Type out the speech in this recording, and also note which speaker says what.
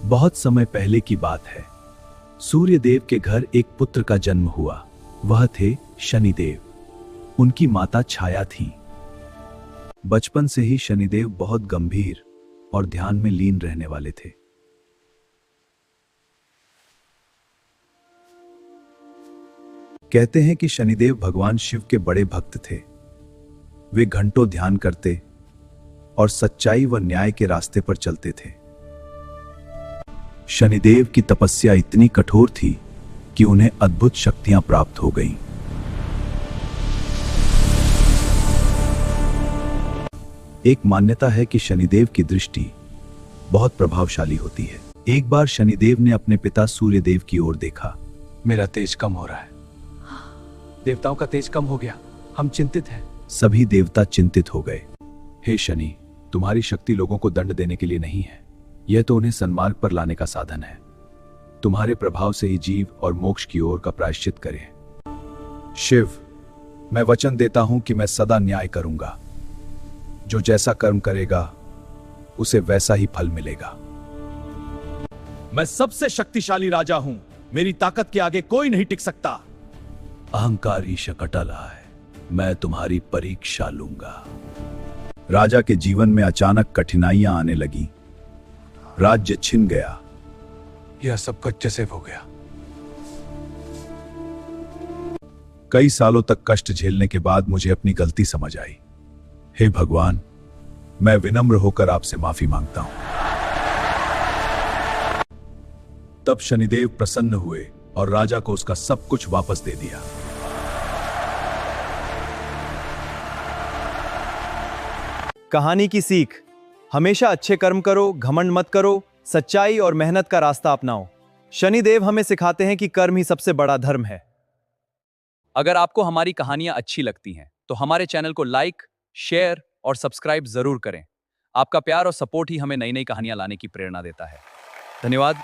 Speaker 1: बहुत समय पहले की बात है। सूर्यदेव के घर एक पुत्र का जन्म हुआ। वह थे शनिदेव। उनकी माता छाया थी। बचपन से ही शनिदेव बहुत गंभीर और ध्यान में लीन रहने वाले थे। कहते हैं कि शनिदेव भगवान शिव के बड़े भक्त थे। वे घंटों ध्यान करते और सच्चाई व न्याय के रास्ते पर चलते थे। शनिदेव की तपस्या इतनी कठोर थी कि उन्हें अद्भुत शक्तियां प्राप्त हो गईं। एक मान्यता है कि शनिदेव की दृष्टि बहुत प्रभावशाली होती है। एक बार शनिदेव ने अपने पिता सूर्यदेव की ओर देखा।
Speaker 2: मेरा तेज कम हो रहा है। देवताओं का तेज कम हो गया। हम चिंतित हैं।
Speaker 1: सभी देवता चिंतित हो गए। हे शनि, तुम्हारी शक्ति लोगों को दंड देने के लिए नहीं है, यह तो उन्हें सन्मार्ग पर लाने का साधन है। तुम्हारे प्रभाव से ही जीव और मोक्ष की ओर का प्रायश्चित करें। शिव, मैं वचन देता हूं कि मैं सदा न्याय करूंगा। जो जैसा कर्म करेगा उसे वैसा ही फल मिलेगा।
Speaker 3: मैं सबसे शक्तिशाली राजा हूं। मेरी ताकत के आगे कोई नहीं टिक सकता।
Speaker 1: अहंकार ईश अटला है। मैं तुम्हारी परीक्षा लूंगा। राजा के जीवन में अचानक कठिनाइयां आने लगी। राज्य छिन गया।
Speaker 2: यह सब कच्चे से हो गया।
Speaker 1: कई सालों तक कष्ट झेलने के बाद मुझे अपनी गलती समझ आई। हे भगवान, मैं विनम्र होकर आपसे माफी मांगता हूं। तब शनिदेव प्रसन्न हुए और राजा को उसका सब कुछ वापस दे दिया।
Speaker 4: कहानी की सीख: हमेशा अच्छे कर्म करो, घमंड मत करो, सच्चाई और मेहनत का रास्ता अपनाओ। शनिदेव हमें सिखाते हैं कि कर्म ही सबसे बड़ा धर्म है।
Speaker 5: अगर आपको हमारी कहानियां अच्छी लगती हैं तो हमारे चैनल को लाइक, शेयर और सब्सक्राइब जरूर करें। आपका प्यार और सपोर्ट ही हमें नई नई कहानियां लाने की प्रेरणा देता है। धन्यवाद।